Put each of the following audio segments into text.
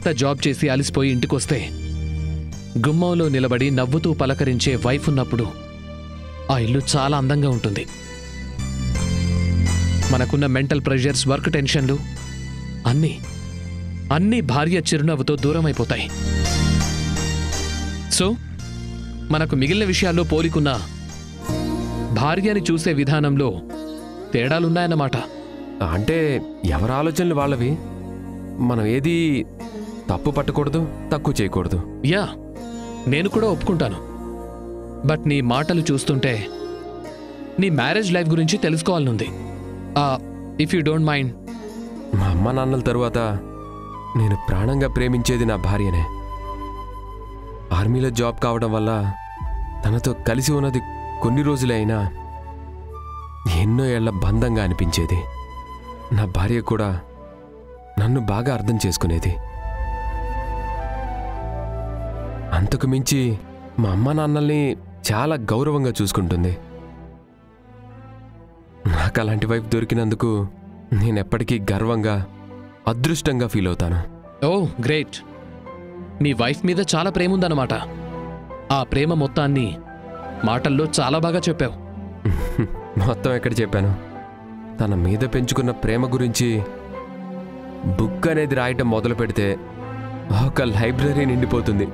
ఎంత జాబ్ చేసి అలిసిపోయి ఇంటికొస్తే గుమ్మంలో నిలబడి నవ్వుతూ పలకరించే వైఫ్ ఉన్నప్పుడు ఆ ఇల్లు చాలా అందంగా ఉంటుంది. మనకున్న మెంటల్ ప్రెషర్స్, వర్క్ టెన్షన్లు అన్నీ భార్య చిరునవ్వుతో దూరం అయిపోతాయి. సో మనకు మిగిలిన విషయాల్లో పోలికున్న భార్యని చూసే విధానంలో తేడాలున్నాయన్నమాట. అంటే ఎవరి ఆలోచనలు వాళ్ళవి. మనం ఏది తప్పు పట్టకూడదు, తక్కువ చేయకూడదు. యా, నేను కూడా ఒప్పుకుంటాను. బట్ నీ మాటలు చూస్తుంటే నీ మ్యారేజ్ లైఫ్ గురించి తెలుసుకోవాలనుంది. If you don't mind. మా అమ్మ నాన్నల తరువాత నేను ప్రాణంగా ప్రేమించేది నా భార్యనే. ఆర్మీలో జాబ్ కావడం వల్ల తనతో కలిసి ఉన్నది కొన్ని రోజులే అయినా ఎన్నో ఏళ్ల బంధంగా అనిపించేది. నా భార్య కూడా నన్ను బాగా అర్థం చేసుకునేది. అంతకు మించి మా అమ్మ నాన్నల్ని చాలా గౌరవంగా చూసుకుంటుంది. నాకు అలాంటి వైఫ్ దొరికినందుకు నేనెప్పటికీ గర్వంగా, అదృష్టంగా ఫీల్ అవుతాను. ఓ గ్రేట్. నీ వైఫ్ మీద చాలా ప్రేమ ఉందన్నమాట. ఆ ప్రేమ మొత్తాన్ని మాటల్లో చాలా బాగా చెప్పావు. మొత్తం ఎక్కడ చెప్పాను? తన మీద పెంచుకున్న ప్రేమ గురించి బుక్ అనేది రాయటం మొదలు పెడితే ఒక లైబ్రరీ నిండిపోతుంది.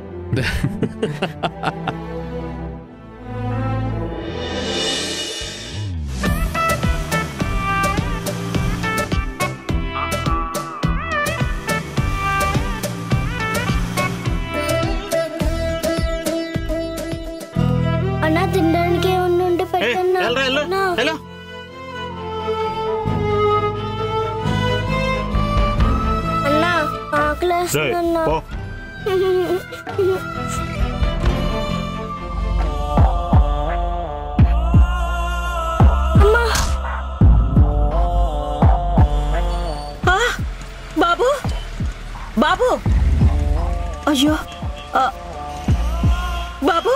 అన్నా తినడానికి ఏమన్నా ఉంటే పెట్టన్నా. అన్నా ఆకలేస్తుందన్నా. బాబు బాబు, అయ్యో బాబు,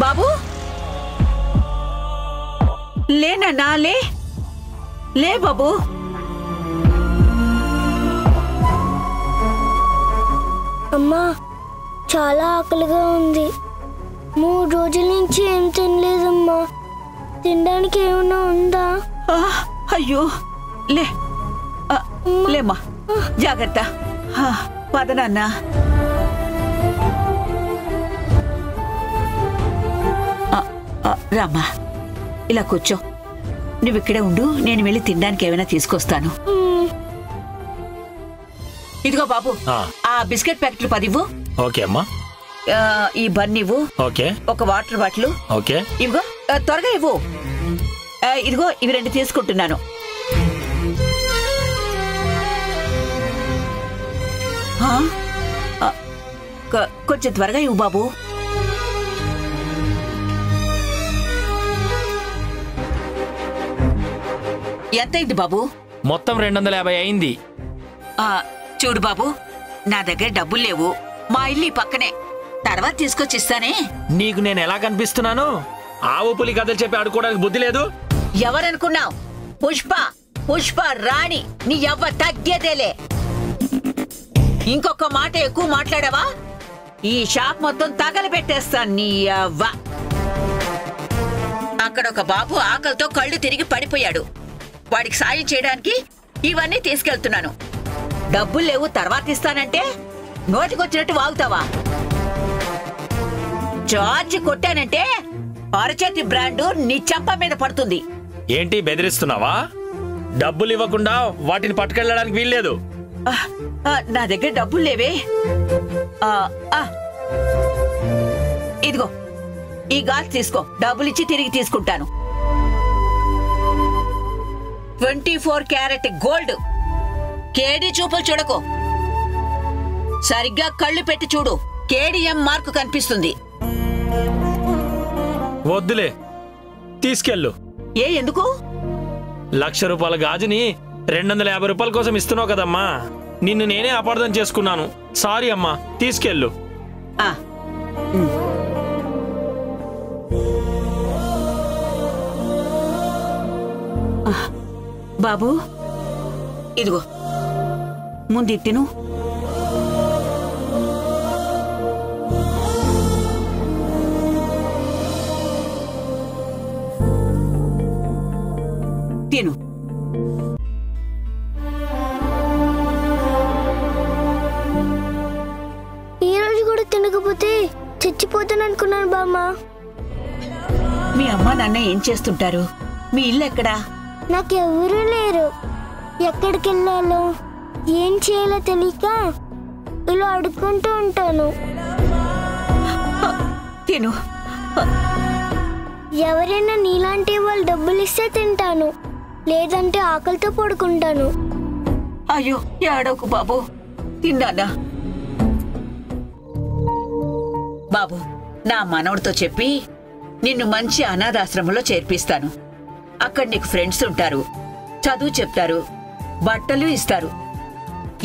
బాబు లేనన్నా, లే బాబు. అమ్మా చాలా ఆకలిగా ఉంది. 3 రోజుల నుంచి ఏం తినలేదమ్మా. తినడానికి ఏమన్నా ఉందా? అయ్యో లేమ్మా, జాగ్రత్త. పదనన్నా. రామ్మా, ఇలా కూర్చో. నువ్వు ఇక్కడే ఉండు, నేను వెళ్ళి తినడానికి ఏమైనా తీసుకొస్తాను. ఇదిగో బాబు, ఆ బిస్కెట్ ప్యాకెట్లు 10 ఇవ్వు. ఓకే అమ్మా. ఈ బన్ ఇవ్వు. ఓకే. ఒక వాటర్ బాటిల్. ఓకే. ఇవిగో త్వరగా ఇవ్వు. ఇదిగో ఇవి 2 తీసుకుంటున్నాను. కొంచెం త్వరగా ఇవ్వు బాబు. ఎంత అయింది బాబు? మొత్తం 250 అయింది. చూడు బాబు, నా దగ్గర డబ్బులు లేవు. మా ఇల్లు పక్కనే, తర్వాత తీసుకొచ్చి ఇస్తానే. నీకు నేను ఎలా కనిపిస్తున్నాను? ఆవు పులి కథలు చెప్పి ఆడుకోవడానికి బుద్ధి లేదు. ఎవరనుకున్నావు? పుష్ప రాణి. నీ ఎవ్వ తగ్గేదేలే. ఇంకొక మాట ఎక్కువ మాట్లాడావా ఈ షాప్ మొత్తం తగలబెట్టేస్తాను. నీ అవ్వ. అక్కడ ఒక బాబు ఆకలితో కళ్ళు తిరిగి పడిపోయాడు. వాడికి సాయం చేయడానికి ఇవన్నీ తీసుకెళ్తున్నాను. డబ్బులు లేవు, తర్వాత ఇస్తానంటే నోటికొచ్చినట్టు వాగుతావా? జార్జి కొట్టానంటే అరచేతి బ్రాండు నీ చెంప మీద పడుతుంది. ఏంటి బెదిరిస్తున్నావా? డబ్బులు ఇవ్వకుండా వాటిని పట్టుకెళ్ళడానికి వీల్లేదు. నా దగ్గర డబ్బులు లేవే. ఇదిగో ఈ గాజు తీసుకో. డబ్బులిచ్చి తిరిగి తీసుకుంటాను. 24 క్యారెట్ గోల్డ్. కేడీ చూపులు చూడకు, సరిగ్గా కళ్ళు పెట్టి చూడు. కేడీఎం మార్కు కనిపిస్తుంది. వద్దులే, తీసుకెళ్ళు. ఎందుకు? 1,00,000 రూపాయల గాజుని 250 రూపాయల కోసం ఇస్తున్నావు కదమ్మా. నిన్ను నేనే అపార్థం చేసుకున్నాను. సారీ అమ్మా, తీసుకెళ్ళు. బాబు ఇదిగో ముందు తిను. తిను. ఈ రోజు కూడా తినకపోతే చచ్చిపోతాను అనుకున్నాను బామ్మ. మీ అమ్మ నాన్న ఏం చేస్తుంటారు? మీ ఇల్లు ఎక్కడా? నాకెవరూ లేరు. ఎక్కడికి వెళ్ళాలో ఏం చేయాలో తెలియక ఇలా అడుక్కుంటూ ఉంటాను. తిను. ఎవరైనా నీలాంటి వాళ్ళు డబ్బులు ఇస్తే తింటాను, లేదంటే ఆకలితో పడుకుంటాను. అయ్యో ఏడోకు బాబు, తిన్నానా? బాబు, నా మనవడితో చెప్పి నిన్ను మంచి అనాథాశ్రమంలో చేర్పిస్తాను. అక్కడ నీకు ఫ్రెండ్స్ ఉంటారు, చదువు చెప్తారు, బట్టలు ఇస్తారు,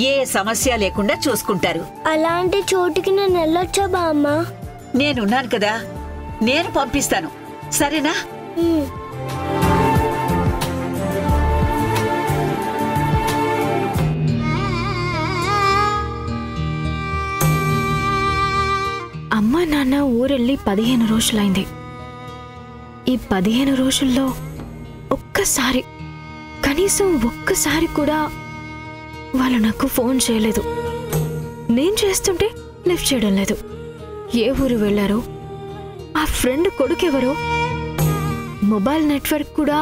ఏ సమస్య లేకుండా చూసుకుంటారు. అలాంటి చోటుకి నేను వెళ్ళొచ్చా బామ్మ? నేనున్నాను కదా, నేను పంపిస్తాను, సరేనా? అమ్మా నాన్న ఊరెళ్ళి 15 రోజులైంది. ఈ 15 రోజుల్లో కనీసం ఒక్కసారి కూడా వాళ్ళు నాకు ఫోన్ చేయలేదు. నేను చేస్తుంటే లిఫ్ట్ చేయడం లేదు. ఏ ఊరు వెళ్ళారో, ఆ ఫ్రెండ్ కొడుకెవరో, మొబైల్ నెట్వర్క్ కూడా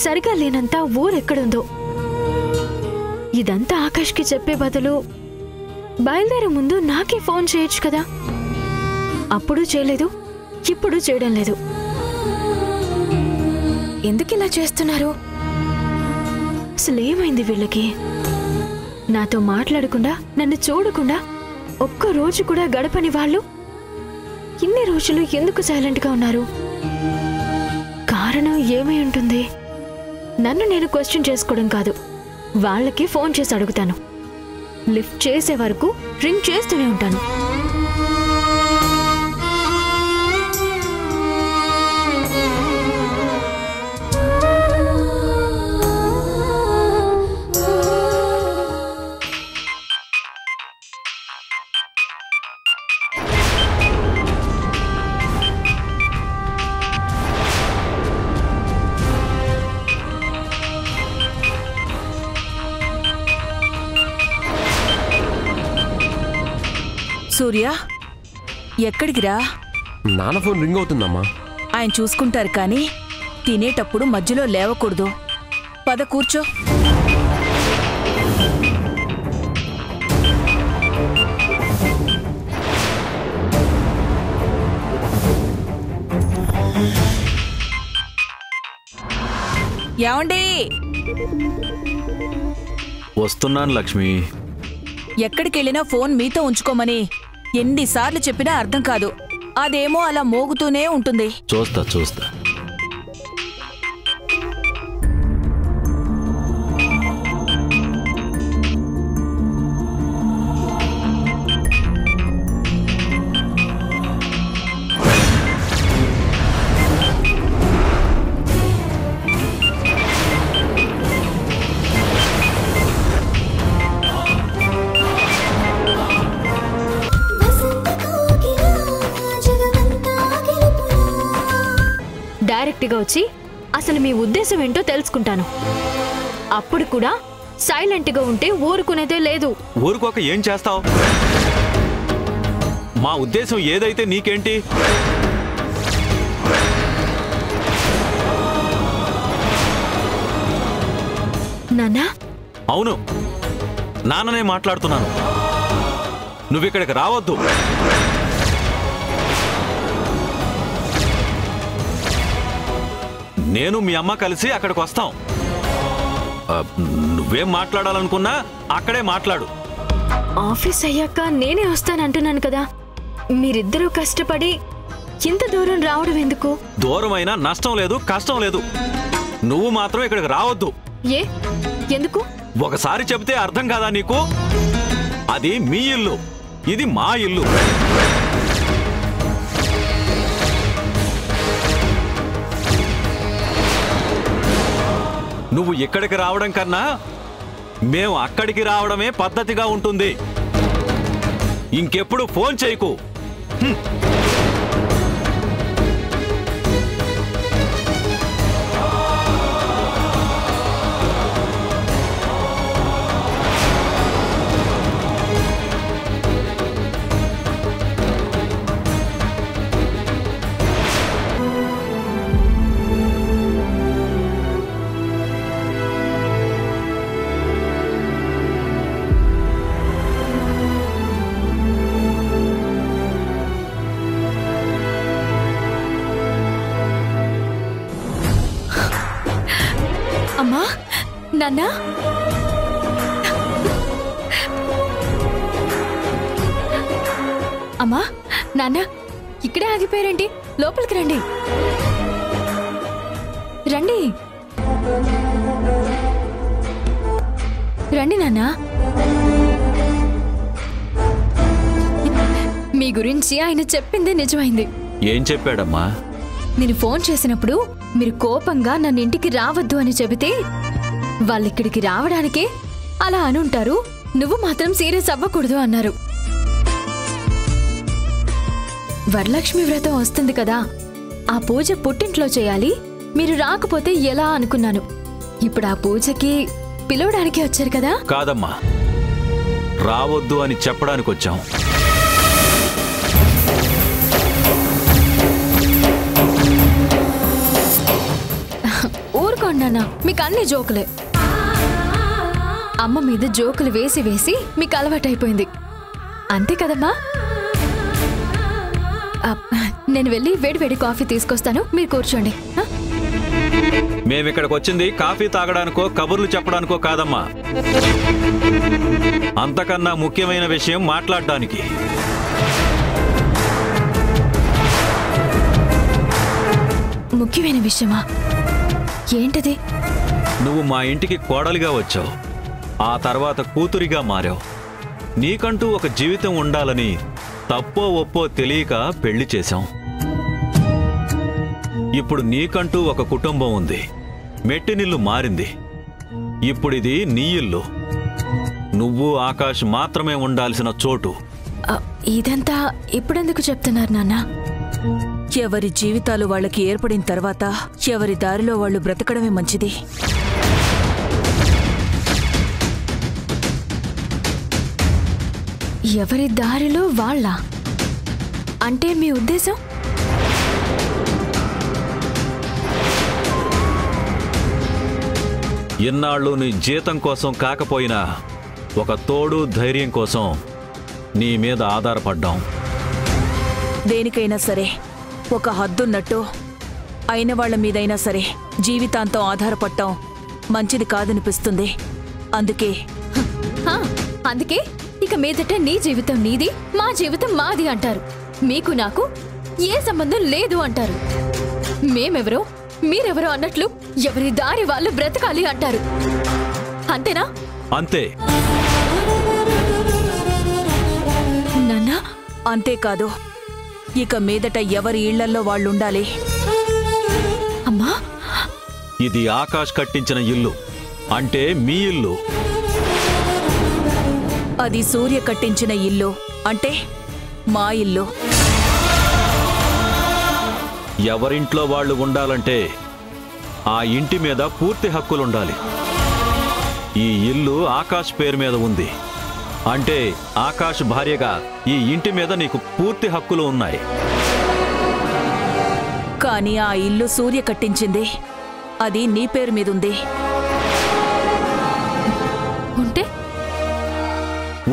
సరిగా లేనంత ఊరెక్కడుందో. ఇదంతా ఆకాష్కి చెప్పే బదులు బయలుదేరే ముందు నాకే ఫోన్ చేయొచ్చు కదా. అప్పుడు చేయలేదు, ఇప్పుడు చేయడం లేదు. ఎందుకు ఇలా చేస్తున్నారు? అసలు ఏమైంది వీళ్ళకి? నాతో మాట్లాడకుండా, నన్ను చూడకుండా ఒక్క రోజు కూడా గడపని వాళ్ళు ఇన్ని రోజులు ఎందుకు సైలెంట్గా ఉన్నారు? కారణం ఏమై ఉంటుంది? నన్ను నేను క్వశ్చన్ చేసుకోవడం కాదు, వాళ్ళకి ఫోన్ చేసి అడుగుతాను. లిఫ్ట్ చేసే వరకు రింగ్ చేస్తూనే ఉంటాను. సూర్య, ఎక్కడికిరా? నాన్న ఫోన్ రింగ్ అవుతుందమ్మా. ఆయన చూసుకుంటారు కానీ తినేటప్పుడు మధ్యలో లేవకూడదు. పద కూర్చో. ఏమండి? వస్తున్నాను లక్ష్మి. ఎక్కడికెళ్ళినా ఫోన్ మీతో ఉంచుకోమని ఎన్నిసార్లు చెప్పినా అర్థం కాదు. అదేమో అలా మోగుతూనే ఉంటుంది. చూస్తా. డైరెక్ట్గా వచ్చి అసలు మీ ఉద్దేశం ఏంటో తెలుసుకుంటాను. అప్పుడు కూడా సైలెంట్గా ఉంటే ఊరుకునేదే లేదు. ఊరుకోక ఏం చేస్తావు? మా ఉద్దేశం ఏదైతే నీకేంటి? నాన్నా? అవును, నాన్ననే మాట్లాడుతున్నాను. నువ్విక్కడికి రావద్దు. నేను మీ అమ్మ కలిసి అక్కడికి వస్తాం. నువ్వేం మాట్లాడాలనుకున్నా అక్కడే మాట్లాడు. ఆఫీస్ అయ్యాక నేనే వస్తానంటున్నాను కదా. మీరిద్దరూ కష్టపడి ఇంత దూరం రావడం ఎందుకు? దూరమైనా నష్టం లేదు, కష్టం లేదు. నువ్వు మాత్రం ఇక్కడికి రావద్దు. ఏ? ఎందుకు? ఒకసారి చెబితే అర్థం కాదా నీకు? అది మీ ఇల్లు, ఇది మా ఇల్లు. నువ్వు ఇక్కడికి రావడం కన్నా మేము అక్కడికి రావడమే పద్ధతిగా ఉంటుంది. ఇంకెప్పుడు ఫోన్ చేయకు. అమ్మా, నాన్న, అమ్మా, నాన్న, ఇక్కడే ఆగిపోయారండి. లోపలికి రండి, రండి, రండి నాన్న. మీ గురించి ఆయన చెప్పింది నిజమైంది. ఏం చెప్పాడమ్మా? నేను ఫోన్ చేసినప్పుడు మీరు కోపంగా నన్ను ఇంటికి రావద్దు అని చెబితే వాళ్ళిక్కడికి రావడానికే అలా అనుంటారు, నువ్వు మాత్రం సీరియస్ అవ్వకూడదు అన్నారు. వరలక్ష్మి వ్రతం వస్తుంది కదా, ఆ పూజ పుట్టింట్లో చేయాలి, మీరు రాకపోతే ఎలా అనుకున్నాను. ఇప్పుడు ఆ పూజకి పిలవడానికి వచ్చారు కదా. కాదమ్మా, రావద్దు అని చెప్పడానికి వచ్చాం. ఊరుకోండి, మీకు అన్ని జోకులే. అమ్మ మీద జోకులు వేసి వేసి మీకు అలవాటైపోయింది, అంతే కదమ్మా. నేను వెళ్ళి వేడి కాఫీ తీసుకొస్తాను, మీరు కూర్చోండి. మేమిక్కడికి వచ్చింది కాఫీ తాగడానికో కబుర్లు చెప్పడానికో కాదమ్మా, అంతకన్నా ముఖ్యమైన విషయం మాట్లాడడానికి. ముఖ్యమైన విషయమా? ఏంటది? నువ్వు మా ఇంటికి కోడలిగా వచ్చావు, ఆ తర్వాత కూతురిగా మారావు. నీకంటూ ఒక జీవితం ఉండాలని తప్పో ఒప్పో తెలియక పెళ్లి చేశాం. ఇప్పుడు నీకంటూ ఒక కుటుంబం ఉంది, మెట్టినిల్లు మారింది. ఇప్పుడిది నీ ఇల్లు, నువ్వు ఆకాష్ మాత్రమే ఉండాల్సిన చోటు. ఇదంతా ఇప్పుడెందుకు చెప్తున్నారు నాన్న? ఎవరి జీవితాలు వాళ్ళకి ఏర్పడిన తర్వాత ఎవరి దారిలో వాళ్ళు బ్రతకడమే మంచిది. ఎవరి దారిలో వాళ్ళ అంటే మీ ఉద్దేశం? ఇన్నాళ్ళు నీ జీతం కోసం కాకపోయినా ఒక తోడు ధైర్యం కోసం నీ మీద ఆధారపడ్డాం. దేనికైనా సరే ఒక హద్దున్నట్టు అయిన వాళ్ల మీదైనా సరే జీవితాంతం ఆధారపడటం మంచిది కాదనిపిస్తుంది. అందుకే ఇక మీదట నీ జీవితం నీది, మా జీవితం మాది అంటారు. మీకు నాకు ఏ సంబంధం లేదు అంటారు. మేమెవరో మీరెవరో అన్నట్లు ఎవరి దారి వాళ్ళు బ్రతకాలి అంటారు. అంతేనా? అంతే. నాన్న, అంతేకాదు, ఇక మీదట ఎవరి ఇళ్లల్లో వాళ్ళుండాలి. అమ్మా, ఇది ఆకాష్ కట్టించిన ఇల్లు, అంటే మీ ఇల్లు. అది సూర్య కట్టించిన ఇల్లు, అంటే మా ఇల్లు. ఎవరింట్లో వాళ్ళు ఉండాలంటే ఆ ఇంటి మీద పూర్తి హక్కులుండాలి. ఈ ఇల్లు ఆకాష్ పేరు మీద ఉంది, అంటే ఆకాష్ భార్యగా ఈ ఇంటి మీద నీకు పూర్తి హక్కులు ఉన్నాయి. కానీ ఆ ఇల్లు సూర్య కట్టించింది, అది నీ పేరు మీదుంది.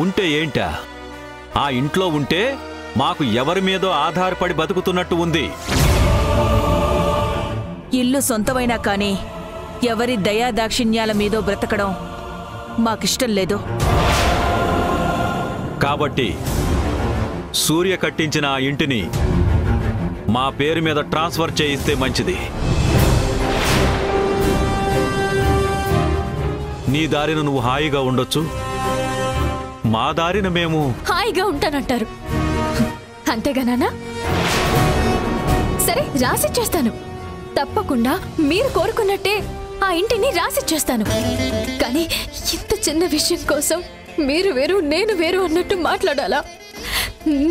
ఉంటే ఏంటా? ఆ ఇంట్లో ఉంటే మాకు ఎవరి మీదో ఆధారపడి బతుకుతున్నట్టు ఉంది. ఇల్లు సొంతమైనా కానీ ఎవరి దయాదాక్షిణ్యాల మీదో బ్రతకడం మాకిష్టం లేదు. కాబట్టి సూర్య కట్టించిన ఆ ఇంటిని మా పేరు మీద ట్రాన్స్ఫర్ చేయిస్తే మంచిది. నీ దారిన నువ్వు హాయిగా ఉండొచ్చు, మా దారిన మేము హాయిగా ఉంటానంటారు. అంతేగా నాన్న? సరే, రాసిచ్చేస్తాను. తప్పకుండా మీరు కోరుకున్నట్టే ఆ ఇంటిని రాసిచ్చేస్తాను. కానీ ఇంత చిన్న విషయం కోసం మీరు వేరు నేను వేరు అన్నట్టు మాట్లాడాలా?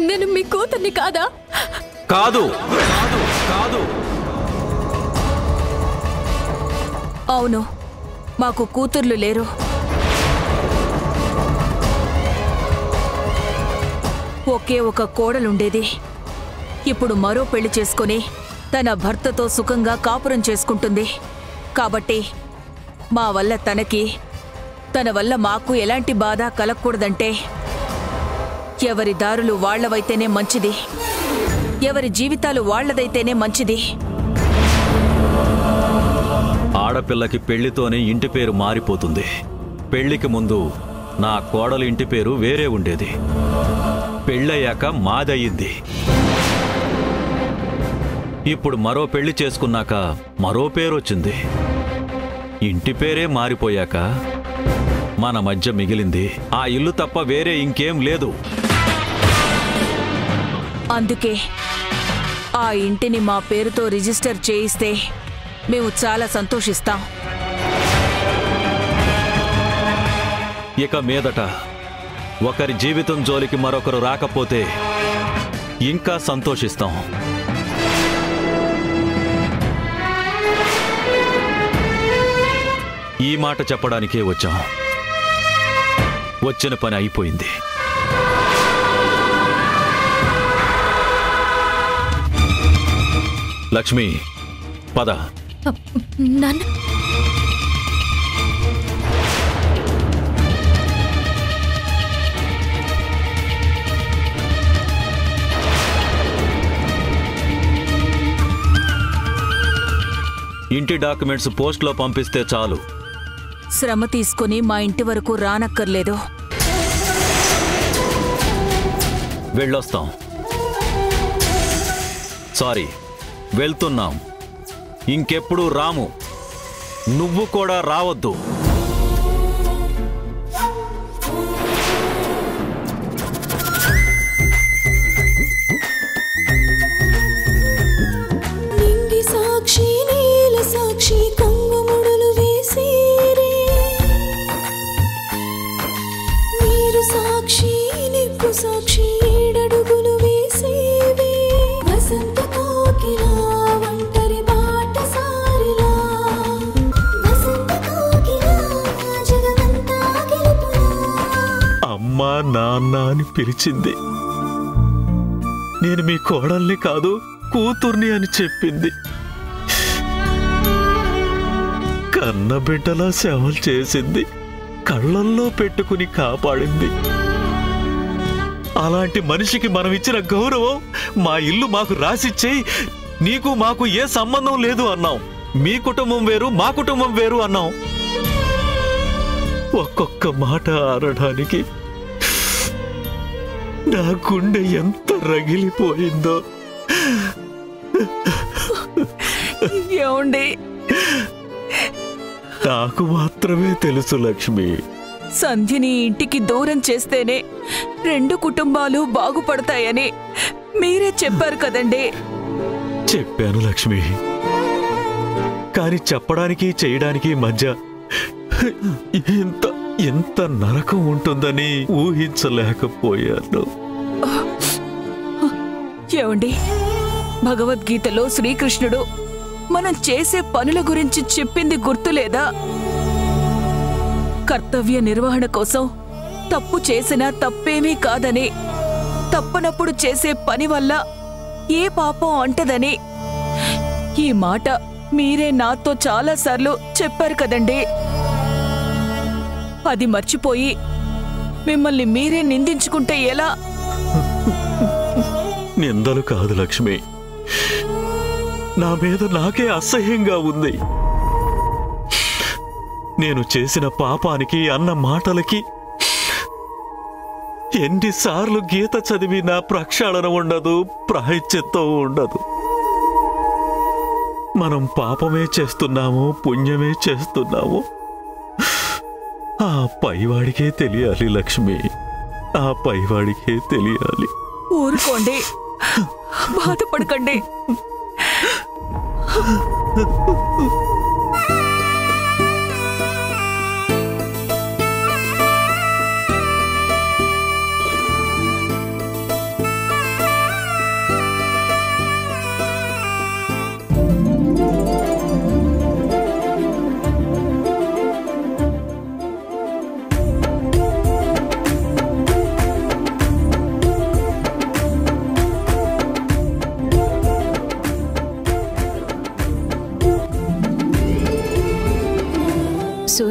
నేను మీ కూతుర్ని కాదా? కాదు కాదు కాదు. అవును, మాకు కూతుర్లు లేరు. ఒకే ఒక కోడలుండేది. ఇప్పుడు మరో పెళ్లి చేసుకుని తన భర్తతో సుఖంగా కాపురం చేసుకుంటుంది. కాబట్టి మా వల్ల తనకి, తన వల్ల మాకు ఎలాంటి బాధ కలగకూడదంటే ఎవరి దారులు వాళ్లవైతేనే మంచిది, ఎవరి జీవితాలు వాళ్లదైతేనే మంచిది. ఆడపిల్లకి పెళ్లితోనే ఇంటి పేరు మారిపోతుంది. పెళ్లికి ముందు నా కోడలు ఇంటి పేరు వేరే ఉండేది. పెళ్ళయ్యాక మాదయ్యింది. ఇప్పుడు మరో పెళ్లి చేసుకున్నాక మరో పేరొచ్చింది. ఇంటి పేరే మారిపోయాక మన మధ్య మిగిలింది ఆ ఇల్లు తప్ప వేరే ఇంకేం లేదు. అందుకే ఆ ఇంటిని మా పేరుతో రిజిస్టర్ చేయిస్తే మేము చాలా సంతోషిస్తాం. ఇక మీదట ఒకరి జీవితం జోలికి మరొకరు రాకపోతే ఇంకా సంతోషిస్తాం. ఈ మాట చెప్పడానికే వచ్చాం. వచ్చిన పని అయిపోయింది. లక్ష్మి, పద. నాన్న, ఇంటి డాక్యుమెంట్స్ పోస్ట్లో పంపిస్తే చాలు. శ్రమ తీసుకుని మా ఇంటి వరకు రానక్కర్లేదు. వెళ్ళొస్తాం. సారీ, వెళ్తున్నాం. ఇంకెప్పుడు రాము. నువ్వు కూడా రావద్దు. సాక్షి నీల సాక్షి కొంగుముడులు వేసేరే, మీరు సాక్షి నిప్పు సాక్షి ఏడడుగులు వేసేవే, వసంత కోకిలా ఒంటరి బాట సారిలా, వసంత కోకిలా జగమంతా గెలుపులా. అమ్మా నాన్న అని పిలిచింది. నేను మీ కోడల్ని కాదు కూతుర్ని అని చెప్పింది. కన్న బిడ్డలా సేవలు చేసింది. కళ్ళల్లో పెట్టుకుని కాపాడింది. అలాంటి మనిషికి మనం ఇచ్చిన గౌరవం, మా ఇల్లు మాకు రాసిచ్చేయి, నీకు మాకు ఏ సంబంధం లేదు అన్నాం. మీ కుటుంబం వేరు, మా కుటుంబం వేరు అన్నాం. ఒక్కొక్క మాట ఆడడానికి నా గుండె ఎంత రగిలిపోయిందో. ఏమండి, నాకు మాత్రమే తెలుసు లక్ష్మి. సంధ్యని ఇంటికి దూరం చేస్తేనే 2 కుటుంబాలు బాగుపడతాయని మీరే చెప్పారు కదండి. చెప్పాను లక్ష్మి. కాని చెప్పడానికి చేయడానికి మధ్య ఎంత నరకం ఉంటుందని ఊహించలేకపోయాను. ఏమండి, భగవద్గీతలో శ్రీకృష్ణుడు మనం చేసే పనుల గురించి చెప్పింది గుర్తులేదా? కర్తవ్య నిర్వహణ కోసం తప్పు చేసినా తప్పేమీ కాదని, తప్పనప్పుడు చేసే పని వల్ల ఏ పాపం అంటదని. ఈ మాట మీరే నాతో చాలాసార్లు చెప్పారు కదండి. అది మర్చిపోయి మిమ్మల్ని మీరే నిందించుకుంటే ఎలా? నిందలు కాదు లక్ష్మి, నా మీద నాకే అసహ్యంగా ఉంది. నేను చేసిన పాపానికి, అన్న మాటలకి ఎన్నిసార్లు గీత చదివినా ప్రక్షాళన ఉండదు, ప్రాయశ్చిత్తం ఉండదు. మనం పాపమే చేస్తున్నాము, పుణ్యమే చేస్తున్నాము, ఆ పైవాడికే తెలియాలి లక్ష్మి. ఆ పైవాడికే తెలియాలి. ఊరుకోండి, బాధపడకండి.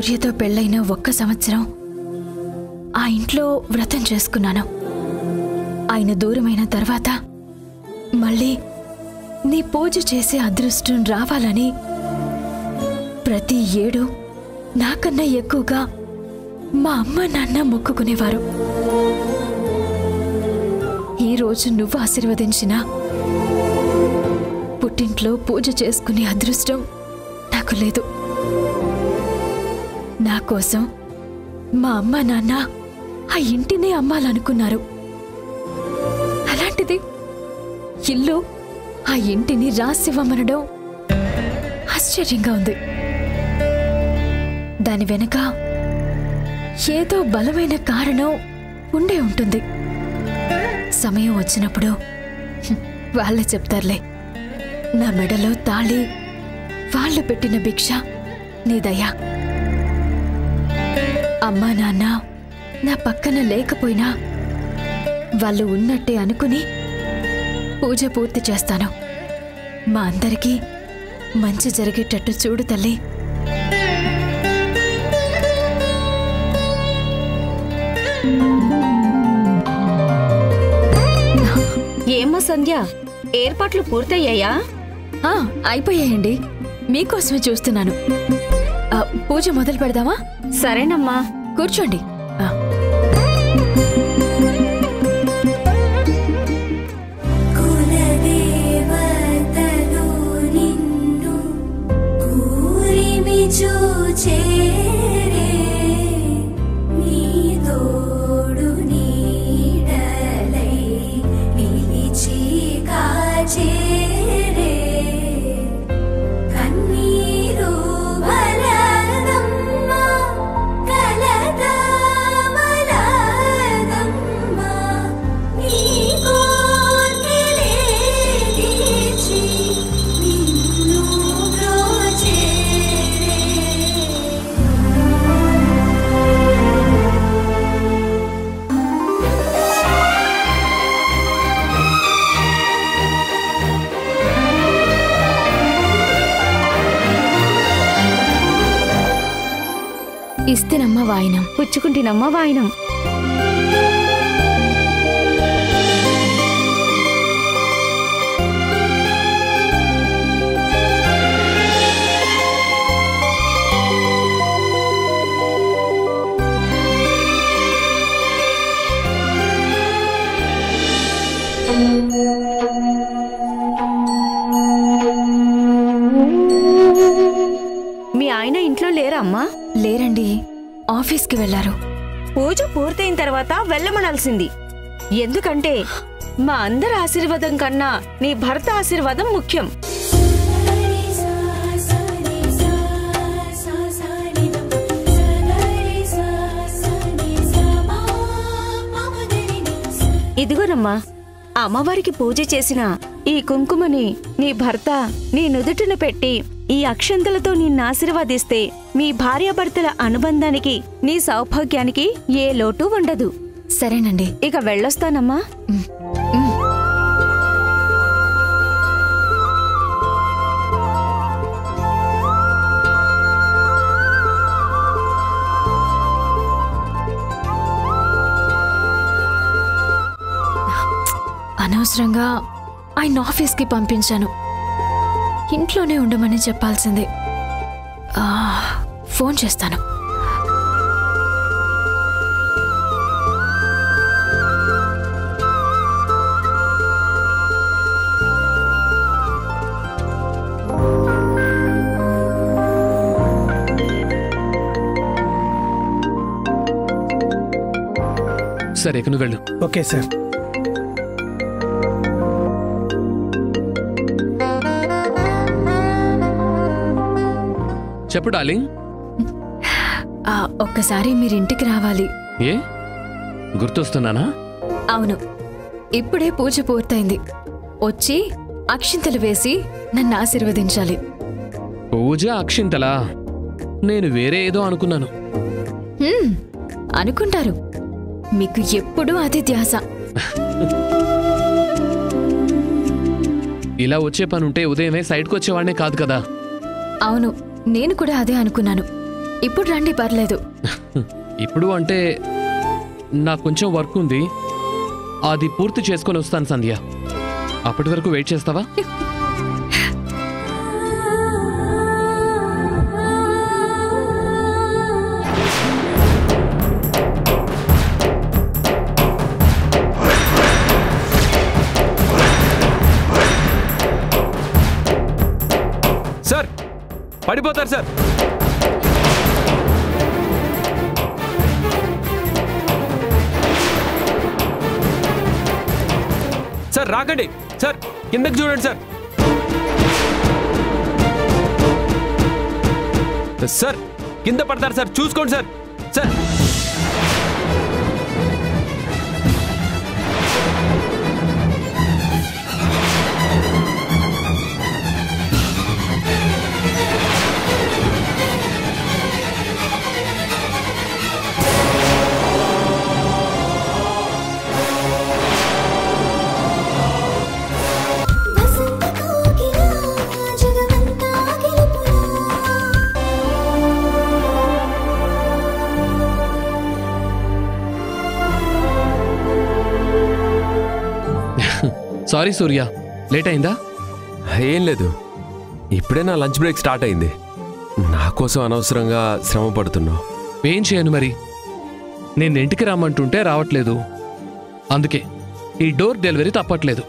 సూర్యతో పెళ్ళైన 1 సంవత్సరం ఆ ఇంట్లో వ్రతం చేసుకున్నాను. ఆయన దూరమైన తర్వాత మళ్ళీ నీ పూజ చేసే అదృష్టం రావాలని ప్రతి ఏడు నాకన్నా ఎక్కువగా మా అమ్మ నాన్న మొక్కుకునేవారు. ఈరోజు నువ్వు ఆశీర్వదించినా పుట్టింట్లో పూజ చేసుకునే అదృష్టం నాకు లేదు. నా కోసం మా అమ్మ నాన్న ఆ ఇంటినే అమ్మాలనుకున్నారు. అలాంటిది ఇల్లు ఆ ఇంటిని రాసివ్వమనడం ఆశ్చర్యంగా ఉంది. దాని వెనక ఏదో బలమైన కారణం ఉండే ఉంటుంది. సమయం వచ్చినప్పుడు వాళ్ళే చెప్తారులే. నా మెడలో తాళి వాళ్ళు పెట్టిన భిక్ష నీ దయ. అమ్మా నాన్న నా పక్కన లేకపోయినా వాళ్ళు ఉన్నట్టే అనుకుని పూజ పూర్తి చేస్తాను. మా అందరికీ మంచి జరిగేటట్టు చూడు తల్లి. ఏమ్మా సంధ్య, ఏర్పాట్లు పూర్తయ్యాయా? అయిపోయాయండి. మీకోసమే చూస్తున్నాను. పూజ మొదలు పెడదామా? సరేనమ్మా, కూర్చోండి. ఇస్తేనమ్మ వాయినం, పుచ్చుకుంటేనమ్మ వాయినం. మీ ఆయన ఇంట్లో లేరా అమ్మా? లేరండి, ఆఫీస్కి వెళ్లారు. పూజ పూర్తయిన తర్వాత వెళ్ళమనాల్సింది. ఎందుకంటే మా అందరి ఆశీర్వాదం కన్నా నీ భర్త ఆశీర్వాదం ముఖ్యం. ఇదిగోనమ్మా, అమ్మవారికి పూజ చేసిన ఈ కుంకుమని నీ భర్త నీ నుదుటిన పెట్టి ఈ అక్షంతలతో నిన్ను ఆశీర్వాదిస్తే మీ భార్యాభర్తల అనుబంధానికి నీ సౌభాగ్యానికి ఏ లోటు ఉండదు. సరేనండి, ఇక వెళ్ళొస్తానమ్మా. అనవసరంగా ఆయన ఆఫీస్కి పంపించాను. ఇంట్లోనే ఉండమని చెప్పాల్సిందే. ఫోన్ చేస్తాను. సరే, నువ్వు వెళ్ళు. Okay sir. చెప్పు డార్లింగ్. ఒక్కసారి మీరింటికి రావాలి. ఏ గుర్తొస్తున్నానా? అవును, ఇప్పుడే పూజ పూర్తయింది. వచ్చి అక్షింతలు వేసి నన్ను ఆశీర్వదించాలి. పూజ అక్షింతలా? నేను వేరే ఏదో అనుకున్నాను. అనుకుంటారు, మీకు ఎప్పుడూ అది ధ్యాస. ఇలా వచ్చే పనుంటే ఉదయమే సైడ్కి వచ్చేవాడినే కాదు కదా. అవును, నేను కూడా అదే అనుకున్నాను. ఇప్పుడు రండి, పర్లేదు. ఇప్పుడు అంటే నాకు కొంచెం వర్క్ ఉంది, అది పూర్తి చేసుకొని వస్తాను సంధ్య. అప్పటి వరకు వెయిట్ చేస్తావా? సార్ పడిపోతారు సార్. సార్ రాకండి సార్, కిందకి చూడండి సార్. సార్ కింద పడతారు సార్, చూసుకోండి సార్. సార్ సారీ సూర్య, లేట్ అయిందా? ఏం లేదు, ఇప్పుడే నా లంచ్ బ్రేక్ స్టార్ట్ అయింది. నా కోసం అనవసరంగా శ్రమ పడుతున్నావు. ఏం చేయను మరి, నేను ఇంటికి రమ్మంటుంటే రావట్లేదు, అందుకే ఈ డోర్ డెలివరీ తప్పట్లేదు.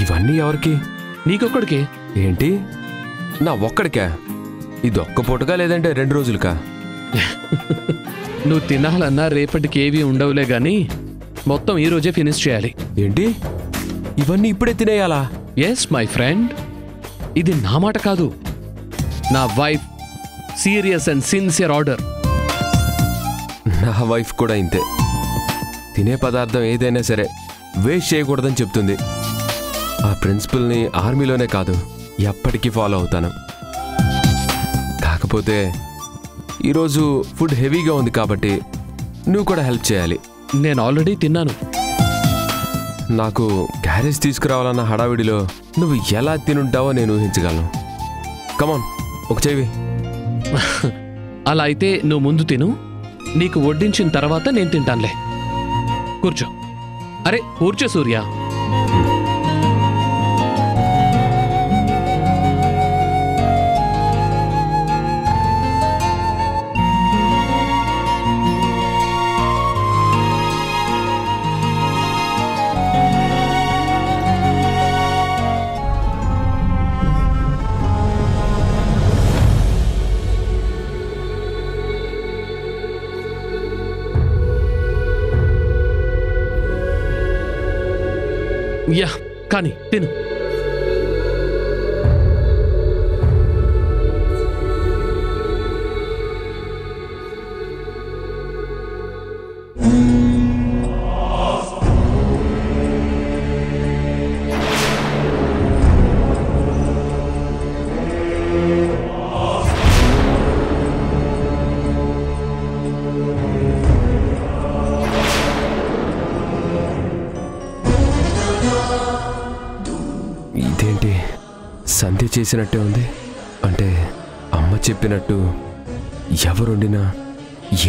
ఇవన్నీ ఎవరికి? నీకొక్కడికే. ఏంటి, నా ఒక్కడికా? ఇది ఒక్క పూటగా లేదంటే 2 రోజులకా? నువ్వు తినాలన్నా రేపటికి ఏవి ఉండవులే గాని మొత్తం ఈ రోజే ఫినిష్ చేయాలి. ఏంటి, ఇవన్నీ ఇప్పుడే తినేయాలా? ఎస్ మై ఫ్రెండ్, ఇది నా మాట కాదు, నా wife serious and sincere order. నా వైఫ్ కూడా ఇంతే. తినే పదార్థం ఏదైనా సరే వేస్ట్ చేయకూడదని చెప్తుంది. ఆ ప్రిన్సిపల్ని ఆర్మీలోనే కాదు, ఎప్పటికీ ఫాలో అవుతాను. కాకపోతే ఈరోజు ఫుడ్ హెవీగా ఉంది కాబట్టి నువ్వు కూడా హెల్ప్ చేయాలి. నేను ఆల్రెడీ తిన్నాను. నాకు క్యారేజ్ తీసుకురావాలన్న హడావిడిలో నువ్వు ఎలా తినుంటావో నేను ఊహించగలను. కమాన్, ఒక చెవి. అలా అయితే నువ్వు ముందు తిను, నీకు వడ్డించిన తర్వాత నేను తింటానులే. కూర్చో. అరే కూర్చో సూర్య. యా, కానీ తిను. ఇదేంటి, సంధ్య చేసినట్టే ఉంది. అంటే అమ్మ చెప్పినట్టు ఎవరుండినా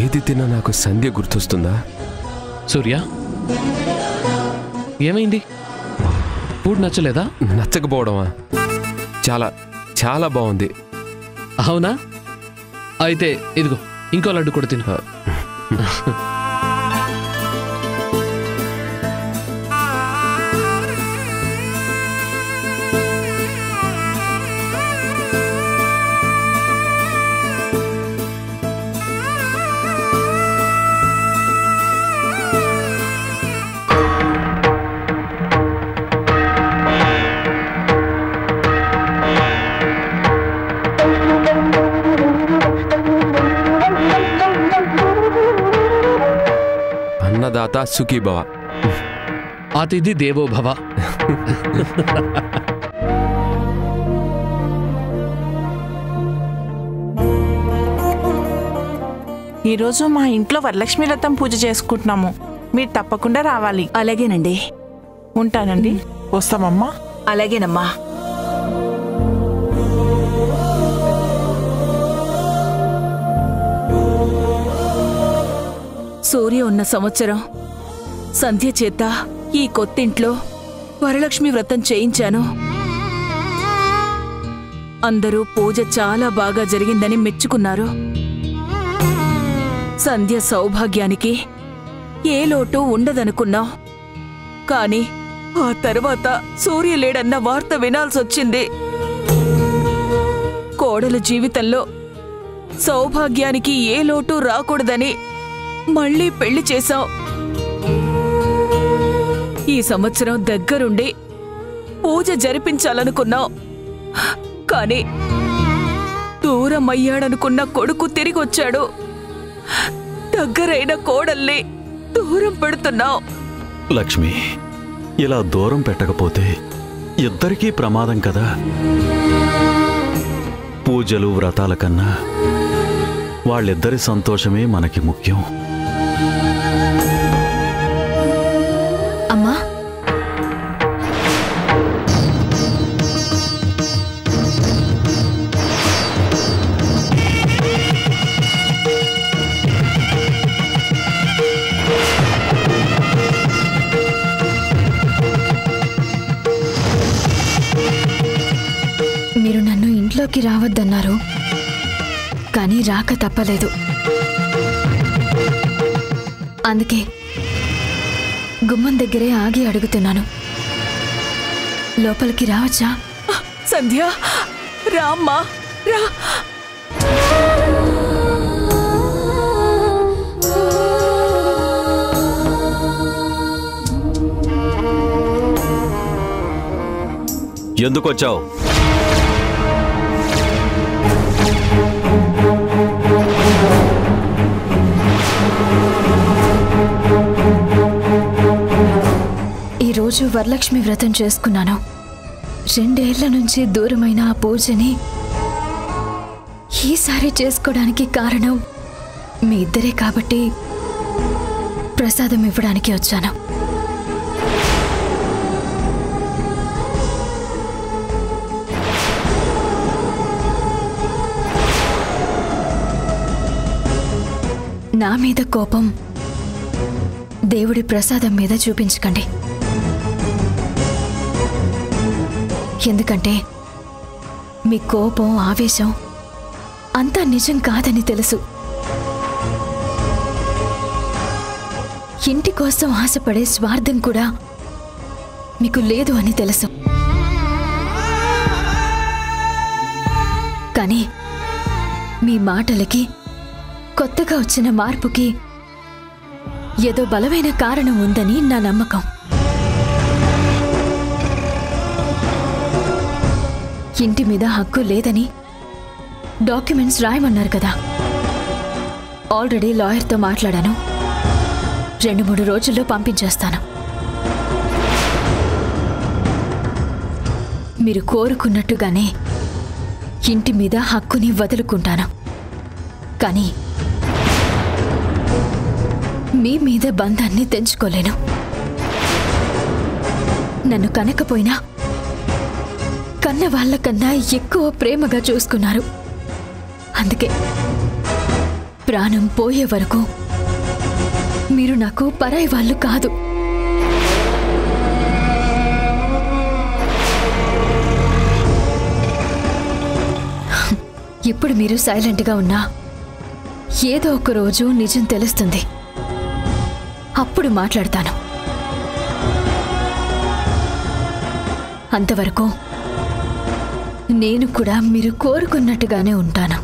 ఏది తిన్నా నాకు సంధ్య గుర్తొస్తుందా? సూర్య, ఏమైంది? ఫుడ్ నచ్చలేదా? నచ్చకపోవడమా? చాలా చాలా బాగుంది. అవునా? అయితే ఇదిగో ఇంకో లడ్డు కూడా తిను. అన్నదాత సుఖీ భవ. అతిథి దేవో భవ. ఈరోజు మా ఇంట్లో వరలక్ష్మి వ్రతం పూజ చేసుకుంటున్నాము. మీరు తప్పకుండా రావాలి. అలాగేనండి. ఉంటానండి. వస్తామమ్మా. అలాగేనమ్మా. సూర్య ఉన్న సంవత్సరం సంధ్య చేత ఈ కొత్తింట్లో వరలక్ష్మి వ్రతం చేయించాను. అందరూ పూజ చాలా బాగా జరిగిందని మెచ్చుకున్నారు. సంధ్య సౌభాగ్యానికి ఏ లోటు ఉండదనుకున్నాం. కాని ఆ తర్వాత సూర్య లేడన్న వార్త వినాల్సొచ్చింది. కోడలు జీవితంలో సౌభాగ్యానికి ఏ లోటు రాకూడదని మళ్ళీ పెళ్లి చేశాం. ఈ సంవత్సరం దగ్గరుండి పూజ జరిపించాలనుకున్నాం. కాని దూరం అయ్యాడనుకున్న కొడుకు తిరిగొచ్చాడు. దగ్గరైన కోడల్ని దూరం పెడుతున్నాం. లక్ష్మి, ఇలా దూరం పెట్టకపోతే ఇద్దరికీ ప్రమాదం కదా. పూజలు వ్రతాల కన్నా వాళ్ళిద్దరి సంతోషమే మనకి ముఖ్యం. అమ్మా, మీరు నన్ను ఇంట్లోకి రావద్దన్నారు, కానీ రాక తప్పలేదు. అందుకే గుమ్మం దగ్గరే ఆగి అడుగుతున్నాను. లోపలికి రావచ్చా? సంధ్య, రామ్మా, రా. ఎందుకొచ్చావు? ఈరోజు వరలక్ష్మి వ్రతం చేసుకున్నాను. 2 ఏళ్ల నుంచి దూరమైన ఆ పూజని ఈసారి చేసుకోవడానికి కారణం మీ ఇద్దరే కాబట్టి ప్రసాదం ఇవ్వడానికి వచ్చాను. నా మీద కోపం దేవుడి ప్రసాదం మీద చూపించకండి. ఎందుకంటే మీ కోపం, ఆవేశం అంతా నిజం కాదని తెలుసు. ఇంటి కోసం ఆశపడే స్వార్థం కూడా మీకు లేదు అని తెలుసు. కానీ మీ మాటలకి, కొత్తగా వచ్చిన మార్పుకి ఏదో బలమైన కారణం ఉందని నా నమ్మకం. ఇంటి మీద హక్కు లేదని డాక్యుమెంట్స్ రాయమన్నారు కదా. ఆల్రెడీ లాయర్తో మాట్లాడాను. 2-3 రోజుల్లో పంపించేస్తాను. మీరు కోరుకున్నట్టుగానే ఇంటి మీద హక్కుని వదులుకుంటాను. కానీ మీ మీద బంధాన్ని తెంచుకోలేను. నన్ను కనకపోయినా కన్న వాళ్ళకన్నా ఎక్కువ ప్రేమగా చూసుకున్నారు. అందుకే ప్రాణం పోయే వరకు మీరు నాకు పరాయి వాళ్ళు కాదు. ఇప్పుడు మీరు సైలెంట్గా ఉన్నా ఏదో ఒక రోజు నిజం తెలుస్తుంది. అప్పుడు మాట్లాడతాను. అంతవరకు నేను కూడా మీరు కోరుకున్నట్టుగానే ఉంటాను.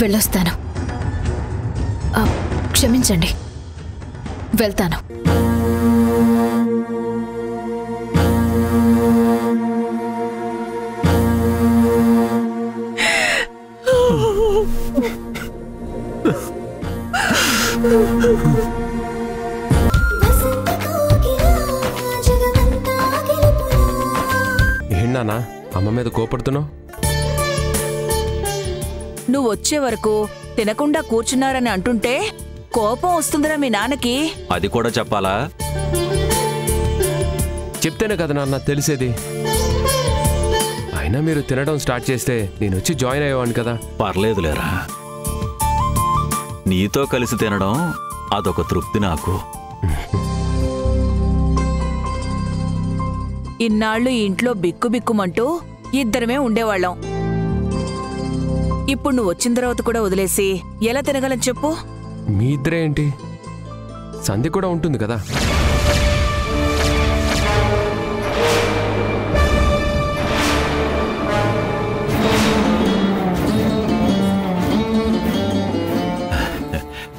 వెళ్ళొస్తాను. క్షమించండి, వెళ్తాను. ఏంటన్నా అమ్మ మీద కోపడుతున్నావు? నువ్వు వచ్చే వరకు తినకుండా కూర్చున్నారని అంటుంటే కోపం వస్తుందిరా మీ నాన్నకి. అది కూడా చెప్పాలా? చెప్తేనే కదా నాన్న తెలిసేది. అయినా మీరు తినడం స్టార్ట్ చేస్తే నేను వచ్చి జాయిన్ అయ్యేవాడిని కదా. పర్లేదులేరా, నీతో కలిసి తినడం అదొక తృప్తి నాకు. ఇన్నాళ్ళు ఇంట్లో బిక్కుబిక్కుమంటూ ఇద్దరమే ఉండేవాళ్ళం. ఇప్పుడు నువ్వు వచ్చిన తర్వాత కూడా వదిలేసి ఎలా తినగలని చెప్పు? మీ ఇద్దరే ఏంటి, సంధ్య కూడా ఉంటుంది కదా.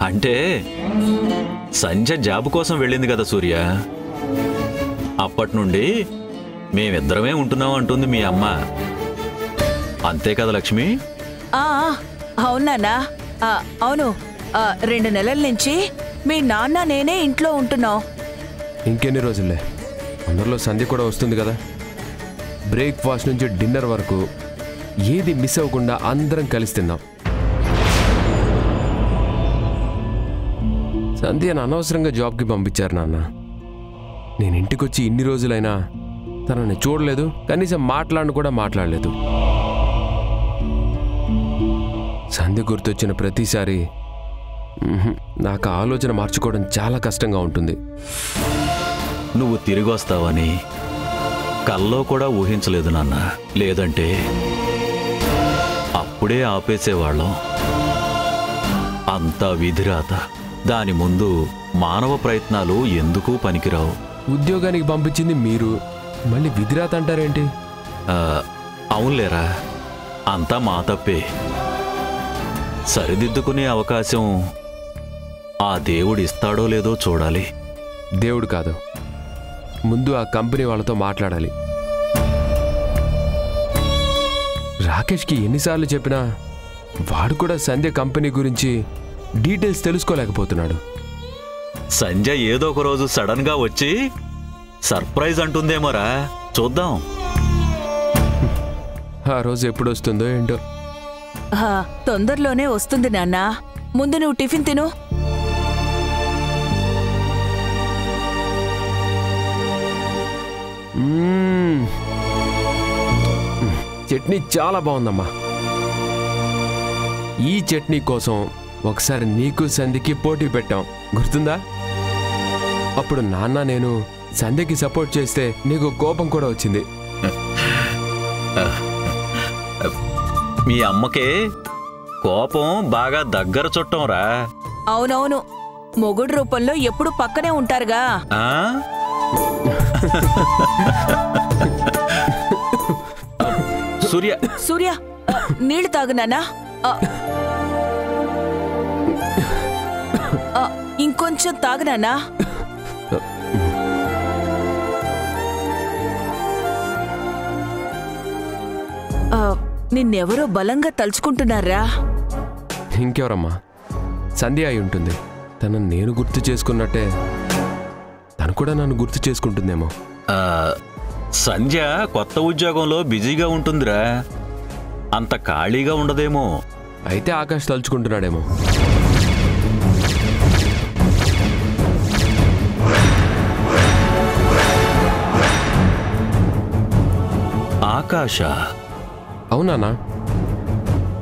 అంటే సంధ్య జాబ్ కోసం వెళ్ళింది కదా సూర్య. అప్పటి నుండి మేమిద్దరమే ఉంటున్నాం అంటుంది మీ అమ్మ. అంతే కదా లక్ష్మి? అవునా? అవును. 2 నెలల నుంచి మీ నాన్న నేనే ఇంట్లో ఉంటున్నాం. ఇంకెన్ని రోజులే, అందరిలో సంధ్య కూడా వస్తుంది కదా. బ్రేక్ఫాస్ట్ నుంచి డిన్నర్ వరకు ఏది మిస్ అవ్వకుండా అందరం కలిసి తిన్నాం. సంధ్యను అనవసరంగా జాబ్కి పంపించారు నాన్న. నేను ఇంటికి వచ్చి ఇన్ని రోజులైనా తనని చూడలేదు, కనీసం మాట్లాడను కూడా మాట్లాడలేదు. సంధ్య గుర్తొచ్చిన ప్రతిసారి నాకు ఆలోచన మార్చుకోవడం చాలా కష్టంగా ఉంటుంది. నువ్వు తిరిగి వస్తావని కల్లో కూడా ఊహించలేదు నాన్న. లేదంటే అప్పుడే ఆపేసేవాళ్ళం. అంతా విధిరాత. దాని ముందు మానవ ప్రయత్నాలు ఎందుకు పనికిరావు. ఉద్యోగానికి పంపించింది మీరు, మళ్ళీ విధిరాత అంటారేంటి? అవునులేరా, అంతా మా తప్పే. సరిదిద్దుకునే అవకాశం ఆ దేవుడు ఇస్తాడో లేదో చూడాలి. దేవుడు కాదు, ముందు ఆ కంపెనీ వాళ్ళతో మాట్లాడాలి. రాకేష్కి ఎన్నిసార్లు చెప్పినా వాడు కూడా సంధ్య కంపెనీ గురించి డీటెయిల్స్ తెలుసుకోలేకపోతున్నాడు. సంజయ్ ఏదో ఒక రోజు సడన్ గా వచ్చి సర్ప్రైజ్ అంటుందేమోరా, చూద్దాం. ఆ రోజు ఎప్పుడు వస్తుందో ఏంటో. తొందరలోనే వస్తుంది నాన్న. ముందు నువ్వు టిఫిన్ తిను. చట్నీ చాలా బాగుందమ్మా. ఈ చట్నీ కోసం ఒకసారి నీకు సంధ్యకి పోటీ పెట్టాం, గుర్తుందా? అప్పుడు నాన్న నేను సంధ్యకి సపోర్ట్ చేస్తే నీకు కోపం కూడా వచ్చింది. మీ అమ్మకే కోపం బాగా దగ్గర చుట్టంరా. అవునవును, మొగుడు రూపంలో ఎప్పుడు పక్కనే ఉంటారుగా. సూర్య సూర్య, నీళ్లు తాగు నాన్నా. ఇంకొంచెం తాగు నాన్నా. నిన్నెవరో బలంగా తలుచుకుంటున్నారా? ఇంకెవరమ్మా, సంధ్య అయి ఉంటుంది. తనను నేను గుర్తు చేసుకున్నట్టే తను కూడా నన్ను గుర్తు చేసుకుంటుందేమో. సంధ్య కొత్త ఉద్యోగంలో బిజీగా ఉంటుందిరా, అంత ఖాళీగా ఉండదేమో. అయితే ఆకాష్ తలుచుకుంటున్నాడేమో. ఆకాశ? అవునా?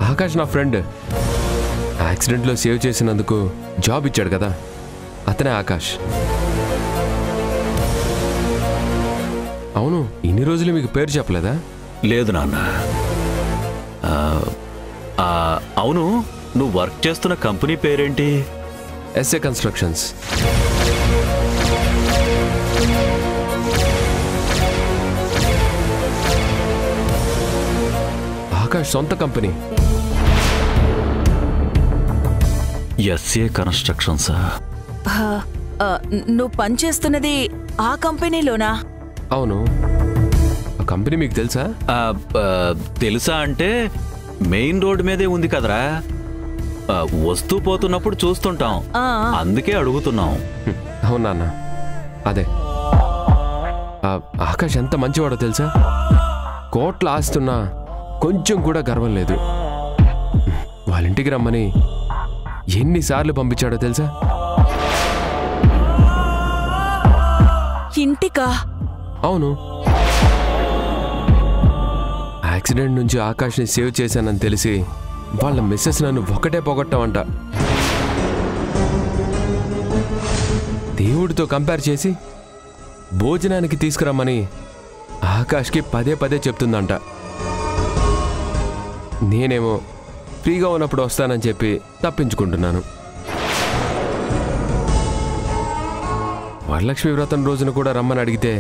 ఆకాష్ నా ఫ్రెండ్. యాక్సిడెంట్లో సేవ్ చేసినందుకు జాబ్ ఇచ్చాడు కదా, అతనే ఆకాష్. అవును, ఇన్ని రోజులు మీకు పేరు చెప్పలేదా? లేదు నాన్న. అవును, నువ్వు వర్క్ చేస్తున్న కంపెనీ పేరేంటి? SA constructions. ఆకాష్ సొంత కంపెనీ. ఎస్ఏ కన్స్ట్రక్షన్సా? నువ్వు పనిచేస్తున్నది ఆ కంపెనీలోనా? అవును. ఆ కంపెనీ మీకు తెలుసా? తెలుసా అంటే మెయిన్ రోడ్ మీదే ఉంది కదరా, వస్తూ పోతున్నప్పుడు చూస్తుంటాం, అందుకే అడుగుతున్నాం. అవునా? అదే. ఆకాష్ ఎంత మంచివాడో తెలుసా? కోట్ల ఆస్తున్నా కొంచెం కూడా గర్వం లేదు. వాళ్ళ ఇంటికి రమ్మని ఎన్నిసార్లు పంపించాడో తెలుసా? ఇంటికా? అవును. యాక్సిడెంట్ నుంచి ఆకాష్ని సేవ్ చేశానని తెలిసి వాళ్ళ మిస్సెస్ నన్ను ఒకటే పొగట్టమంట. దేవుడితో కంపేర్ చేసి భోజనానికి తీసుకురమ్మని ఆకాష్కి పదే పదే చెప్తుందంట. నేనేమో ఫ్రీగా ఉన్నప్పుడు వస్తానని చెప్పి తప్పించుకుంటున్నాను. వరలక్ష్మి వ్రతం రోజున కూడా రమ్మని అడిగితే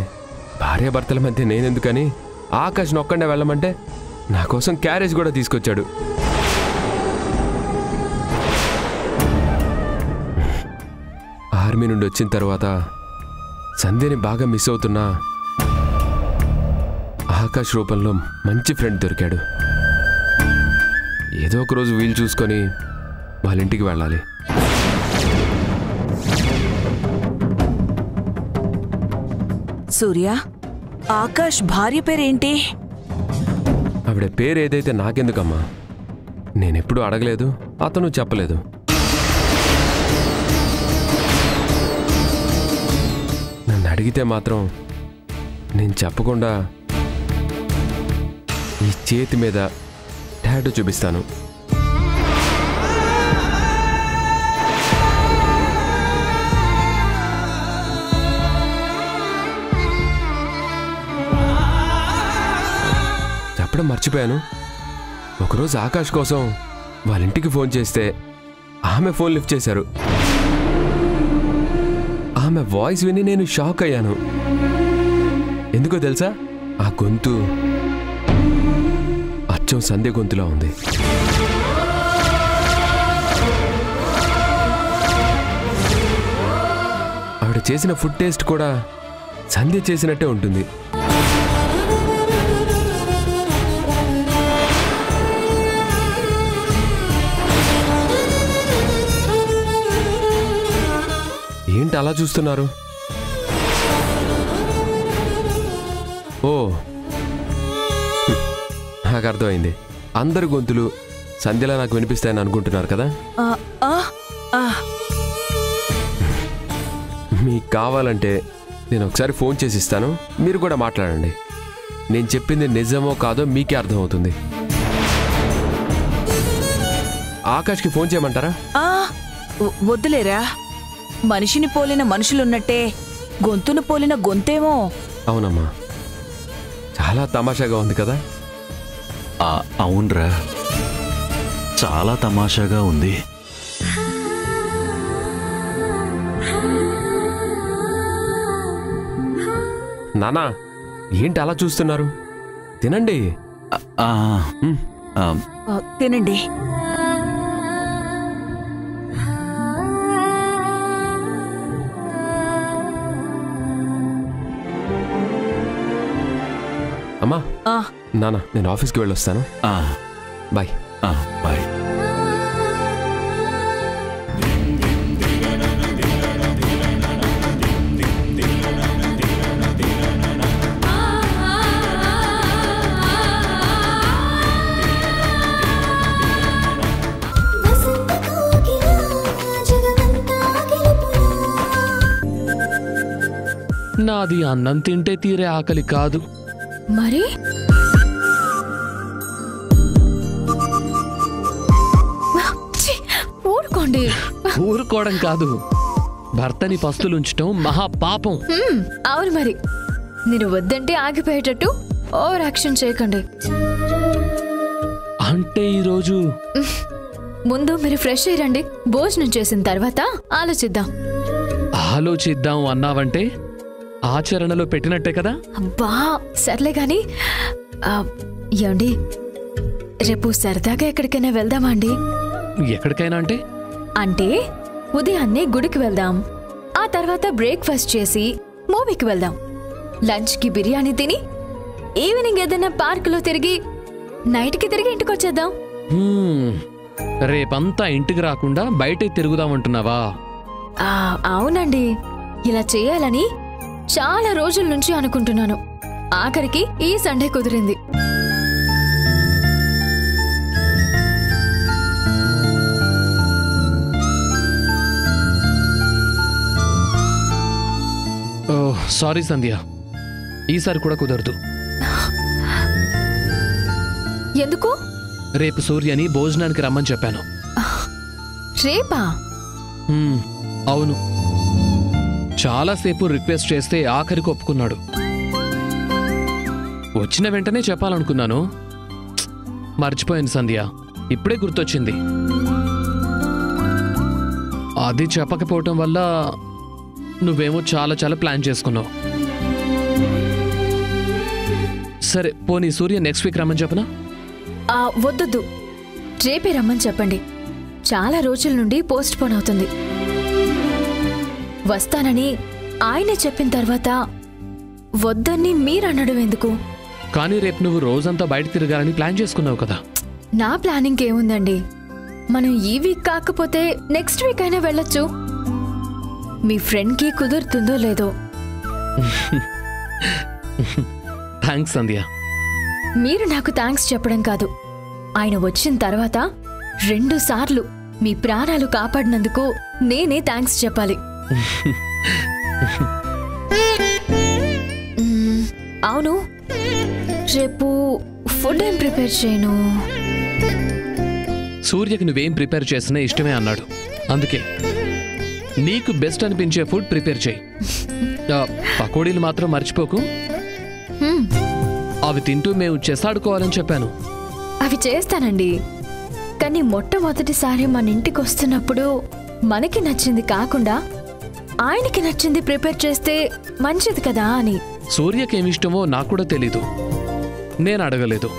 భార్యాభర్తల మధ్య నేనెందుకని ఆకాష్ నొక్కండే వెళ్ళమంటే నా కోసం క్యారేజ్ కూడా తీసుకొచ్చాడు. ఆర్మీ నుండి వచ్చిన తర్వాత సంధ్యని బాగా మిస్ అవుతున్నా ఆకాష్ రూపంలో మంచి ఫ్రెండ్ దొరికాడు. ఏదో ఒక రోజు వీలు చూసుకొని వాళ్ళ ఇంటికి వెళ్ళాలి. సూర్య, ఆకాష్ భార్య పేరేంటి? ఆవిడ పేరు ఏదైతే నాకెందుకమ్మా? నేనెప్పుడూ అడగలేదు, అతను చెప్పలేదు. నన్ను అడిగితే మాత్రం నేను చెప్పకుండా ఈ చేతి మీద టాటూ చూపిస్తాను. చెప్పడం మర్చిపోయాను. ఒకరోజు ఆకాష్ కోసం వాళ్ళ ఇంటికి ఫోన్ చేస్తే ఆమె ఫోన్ లిఫ్ట్ చేశారు. ఆమె వాయిస్ విని నేను షాక్ అయ్యాను. ఎందుకో తెలుసా? ఆ గొంతు అచ్చం సంధ్య గొంతులా ఉంది. ఆవిడ చేసిన ఫుడ్ టేస్ట్ కూడా సంధ్య చేసినట్టే ఉంటుంది. ఏంటి అలా చూస్తున్నారు? ఓ, నాకు అర్థమైంది. అందరి గొంతులు సంధ్యలా నాకు వినిపిస్తాయని అనుకుంటున్నారు కదా? మీకు కావాలంటే నేను ఒకసారి ఫోన్ చేసి ఇస్తాను, మీరు కూడా మాట్లాడండి. నేను చెప్పింది నిజమో కాదో మీకే అర్థమవుతుంది. ఆకాష్కి ఫోన్ చేయమంటారా? వద్దులేరా, మనిషిని పోలిన మనుషులున్నట్టే గొంతును పోలిన గొంతేమో. అవునమ్మా, చాలా తమాషాగా ఉంది కదా? అవునరా, చాలా తమాషాగా ఉంది. నానా, ఏంటి అలా చూస్తున్నారు? తినండి. తినండి. అమ్మా, నానా, నేను ఆఫీస్కి వెళ్ళొస్తాను. బాయ్. బాయ్. నాది అన్నం తింటే తీరే ఆకలి కాదు. మరి ఊరుకోండి. ఊరుకోవడం కాదు, భర్తని పస్తులుంచటం మహాపాపం. అవును, మరి నేను వద్దంటే ఆగిపోయేటట్టు ఓవర్ యాక్షన్ చేయకండి. అంటే ఈరోజు ముందు మీరు ఫ్రెష్ అయ్యండి. భోజనం చేసిన తర్వాత ఆలోచిద్దాం. ఆలోచిద్దాం అన్నావంటే ఆచరణలో పెట్టినట్టే కదా? అబ్బా సర్లే గాని ఏమండి, రేపు సరదాగా ఎక్కడికైనా వెళ్దామా అండి? ఎక్కడికైనా అంటే? అంటే ఉదయాన్నే గుడికి వెళ్దాం, ఆ తర్వాత బ్రేక్ఫాస్ట్ చేసి మూవీకి వెళ్దాం, లంచ్కి బిర్యానీ తిని ఈవినింగ్ ఏదైనా పార్కులో తిరిగి నైట్కి తిరిగి ఇంటికి వచ్చేద్దాం. రేపంతా ఇంటికి రాకుండా బయటే తిరుగుదామంటున్నావా? అవునండి, ఇలా చేయాలని చాలా రోజుల నుంచి అనుకుంటున్నాను. ఆఖరికి ఈ సండే కుదిరింది. సారీ సంధ్య, ఈసారి కూడా కుదరదు. ఎందుకు? రేపు సూర్యని భోజనానికి రమ్మని చెప్పాను. రేపా? అవును, చాలాసేపు రిక్వెస్ట్ చేస్తే ఆఖరికి ఒప్పుకున్నాడు. వచ్చిన వెంటనే చెప్పాలనుకున్నాను, మర్చిపోయాను సంధ్య, ఇప్పుడే గుర్తొచ్చింది. అది చెప్పకపోవటం వల్ల నువ్వేమో చాలా చాలా ప్లాన్ చేసుకున్నావు. సరే పోనీ సూర్య నెక్స్ట్ వీక్ రమ్మని చెప్పనా? వద్దొద్దు, రేపే రమ్మని చెప్పండి. చాలా రోజుల నుండి పోస్ట్ పోన్ అవుతుంది. వస్తానని ఆయనే చెప్పిన తర్వాత వద్దని మీరనడం ఎందుకు? కానీ రేపు నువ్వు రోజంతా బయట తిరగాలని ప్లాన్ చేసుకున్నావు కదా. నా ప్లానింగ్ ఏముందండి, మనం ఈ వీక్ కాకపోతే నెక్స్ట్ వీక్ అయినా వెళ్ళొచ్చు. మీ ఫ్రెండ్కి కుదురుతుందో లేదో. థ్యాంక్స్ సంధ్య. మీరు నాకు థ్యాంక్స్ చెప్పడం కాదు, ఆయన వచ్చిన తర్వాత 2 సార్లు మీ ప్రాణాలు కాపాడినందుకు నేనే థ్యాంక్స్ చెప్పాలి. అవును, రేపు ఫుడ్ ఏం ప్రిపేర్ చేయను? సూర్యకి నువ్వేం ప్రిపేర్ చేసినా ఇష్టమే అన్నాడు. అందుకే నీకు బెస్ట్ అనిపించే ఫుడ్ ప్రిపేర్ చేయి. పకోడీలు మాత్రం మర్చిపోకు. అవి తింటూ మేము చేసాడుకోవాలని చెప్పాను. అవి చేస్తానండి, కానీ మొట్టమొదటిసారి మన ఇంటికి వస్తున్నప్పుడు మనకి నచ్చింది కాకుండా ఆయనకి నచ్చింది ప్రిపేర్ చేస్తే మంచిది కదా అని. సూర్యకేమిష్టమో నాకు కూడా తెలీదు, నేను అడగలేదు.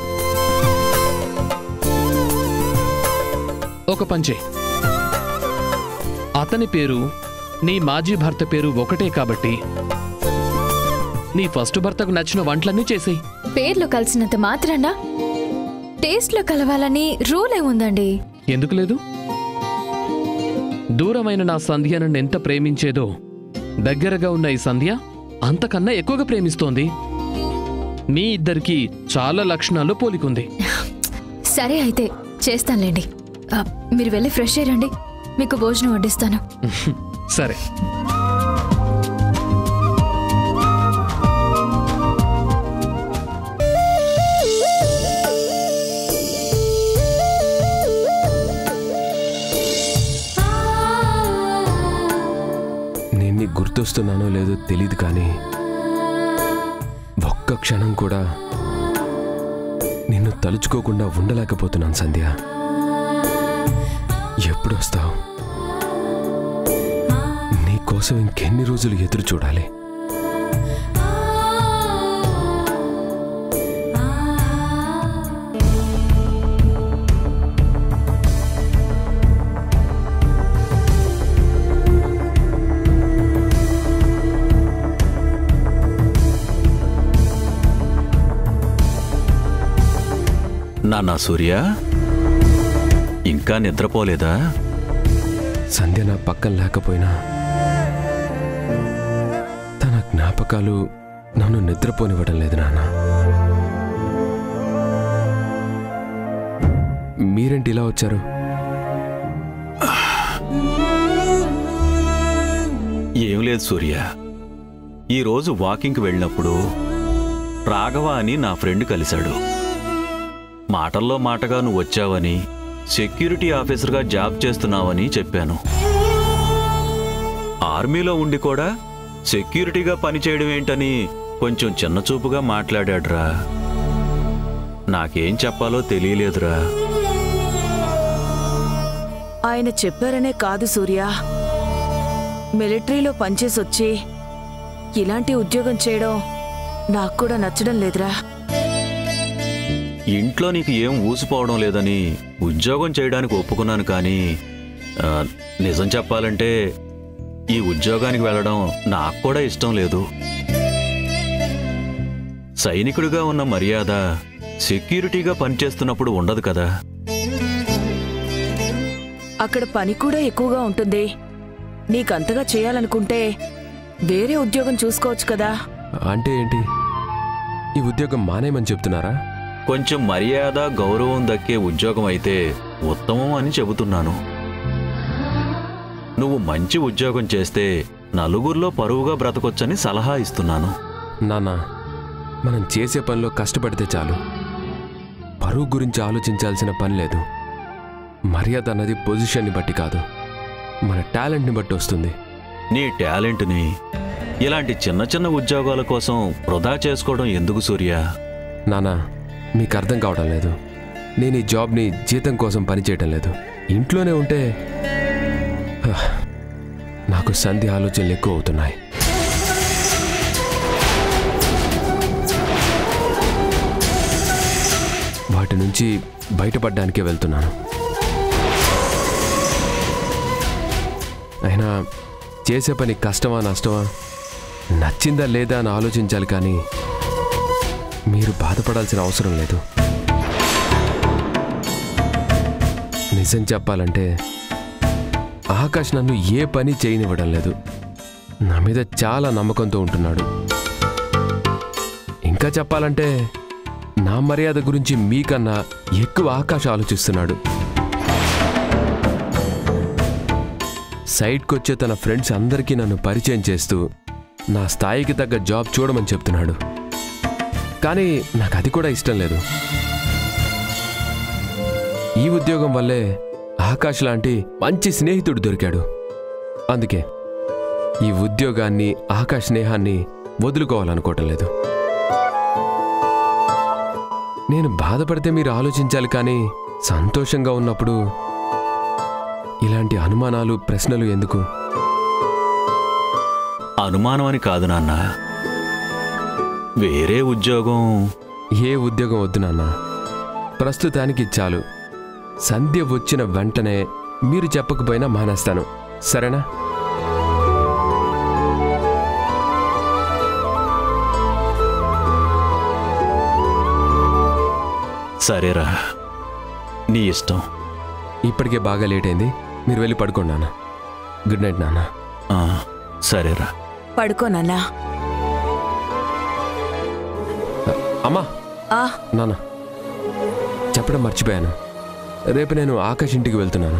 ఒక పంచే, అతని పేరు నీ మాజీ భర్త పేరు ఒకటే కాబట్టి నీ ఫస్ట్ భర్తకు నచ్చిన వంటలన్నీ చేసేయి. పేర్లు కలిసినంత మాత్రాన టేస్ట్లో కలవాలని రూల్ ఏముందండి? ఎందుకు లేదు? దూరమైన నా సంధ్య నన్ను ఎంత ప్రేమించేదో దగ్గరగా ఉన్న ఈ సంధ్య అంతకన్నా ఎక్కువగా ప్రేమిస్తోంది. మీ ఇద్దరికి చాలా లక్షణాల్లో పోలికుంది. సరే అయితే చేస్తానులేండి. మీరు వెళ్ళి ఫ్రెష్ అయ్యండి, మీకు భోజనం వడ్డిస్తాను. సరే. నేను నీకు గుర్తొస్తున్నానో లేదో తెలీదు, కానీ ఒక్క క్షణం కూడా నిన్ను తలుచుకోకుండా ఉండలేకపోతున్నాను సంధ్య. ఎప్పుడు వస్తావు? నీకోసం ఇంకెన్ని రోజులు ఎదురు చూడాలి? నాన్నా సూర్య, ఇంకా నిద్రపోలేదా? సంధ్య నా పక్కన లేకపోయినా తన జ్ఞాపకాలు నన్ను నిద్రపోనివ్వడం లేదు నాన్న. మీరేంటి ఇలా వచ్చారు? ఏం లేదు సూర్య, ఈరోజు వాకింగ్కి వెళ్ళినప్పుడు రాఘవ అని నా ఫ్రెండ్ కలిశాడు. మాటల్లో మాటగా నువ్వు వచ్చావని, సెక్యూరిటీ ఆఫీసర్గా జాబ్ చేస్తున్నావని చెప్పాను. ఆర్మీలో ఉండి కూడా సెక్యూరిటీగా పనిచేయడం ఏంటని కొంచెం చిన్నచూపుగా మాట్లాడాడ్రా. నాకేం చెప్పాలో తెలియలేదురా. ఆయన చెప్పారనే కాదు సూర్య, మిలిటరీలో పనిచేసొచ్చి ఇలాంటి ఉద్యోగం చేయడం నాకు కూడా నచ్చడం లేదురా. ఇంట్లో నీకు ఏం ఊసిపోవడం లేదని ఉద్యోగం చేయడానికి ఒప్పుకున్నాను, కానీ నిజం చెప్పాలంటే ఈ ఉద్యోగానికి వెళ్ళడం నాకు కూడా ఇష్టం లేదు. సైనికుడిగా ఉన్న మర్యాద సెక్యూరిటీగా పనిచేస్తున్నప్పుడు ఉండదు కదా. అక్కడ పని కూడా ఎక్కువగా ఉంటుంది. నీకంతగా చేయాలనుకుంటే వేరే ఉద్యోగం చూసుకోవచ్చు కదా. అంటే ఏంటి? ఈ ఉద్యోగం మానేయమని చెప్తున్నారా? కొంచెం మర్యాద గౌరవం దక్కే ఉద్యోగం అయితే ఉత్తమం అని చెబుతున్నాను. నువ్వు మంచి ఉద్యోగం చేస్తే నలుగురిలో పరువుగా బ్రతకొచ్చని సలహా ఇస్తున్నాను. నాన్న, మనం చేసే పనిలో కష్టపడితే చాలు. పరువు గురించి ఆలోచించాల్సిన పని లేదు. మర్యాద అన్నది పొజిషన్ని బట్టి కాదు, మన టాలెంట్ని బట్టి వస్తుంది. నీ టాలెంట్ని ఇలాంటి చిన్న చిన్న ఉద్యోగాల కోసం వృధా చేసుకోవడం ఎందుకు సూర్య? నాన్న, మీకు అర్థం కావడం లేదు. నేను ఈ జాబ్ని జీతం కోసం పనిచేయటం లేదు. ఇంట్లోనే ఉంటే నాకు సంధి ఆలోచనలు ఎక్కువ అవుతున్నాయి. వాటి నుంచి బయటపడడానికే వెళ్తున్నాను. అయినా చేసే పని కష్టమా నష్టమా, నచ్చిందా లేదా అని ఆలోచించాలి, కానీ మీరు బాధపడాల్సిన అవసరం లేదు. నిజం చెప్పాలంటే ఆకాష్ నన్ను ఏ పని చేయనివ్వడం లేదు. నా మీద చాలా నమ్మకంతో ఉంటున్నాడు. ఇంకా చెప్పాలంటే నా మర్యాద గురించి మీకన్నా ఎక్కువ ఆకాష్ ఆలోచిస్తున్నాడు. సైట్కొచ్చే తన ఫ్రెండ్స్ అందరికీ నన్ను పరిచయం చేస్తూ నా స్థాయికి తగ్గ జాబ్ చూడమని చెప్తున్నాడు. కానీ నాకు అది కూడా ఇష్టం లేదు. ఈ ఉద్యోగం వల్లే ఆకాష్ లాంటి మంచి స్నేహితుడు దొరికాడు. అందుకే ఈ ఉద్యోగాన్ని, ఆకాష్ స్నేహాన్ని వదులుకోవాలనుకోవటం లేదు. నేను బాధపడితే మీరు ఆలోచించాలి, కానీ సంతోషంగా ఉన్నప్పుడు ఇలాంటి అనుమానాలు, ప్రశ్నలు ఎందుకు? అనుమానం అని కాదు నాన్న, వేరే ఉద్యోగం. ఏ ఉద్యోగం వద్దు నాన్న, ప్రస్తుతానికి చాలు. సంధ్య వచ్చిన వెంటనే మీరు చెప్పకపోయినా మానేస్తాను, సరేనా? సరేరా, నీ ఇష్టం. ఇప్పటికే బాగా లేట్ అయింది, మీరు వెళ్ళి పడుకోండి నాన్న. గుడ్ నైట్ నాన్న. సరేరా, పడుకో నాన్నా. అమ్మా, నాన్న చెప్పడం మర్చిపోయాను. రేపు నేను ఆకాష్ ఇంటికి వెళ్తున్నాను.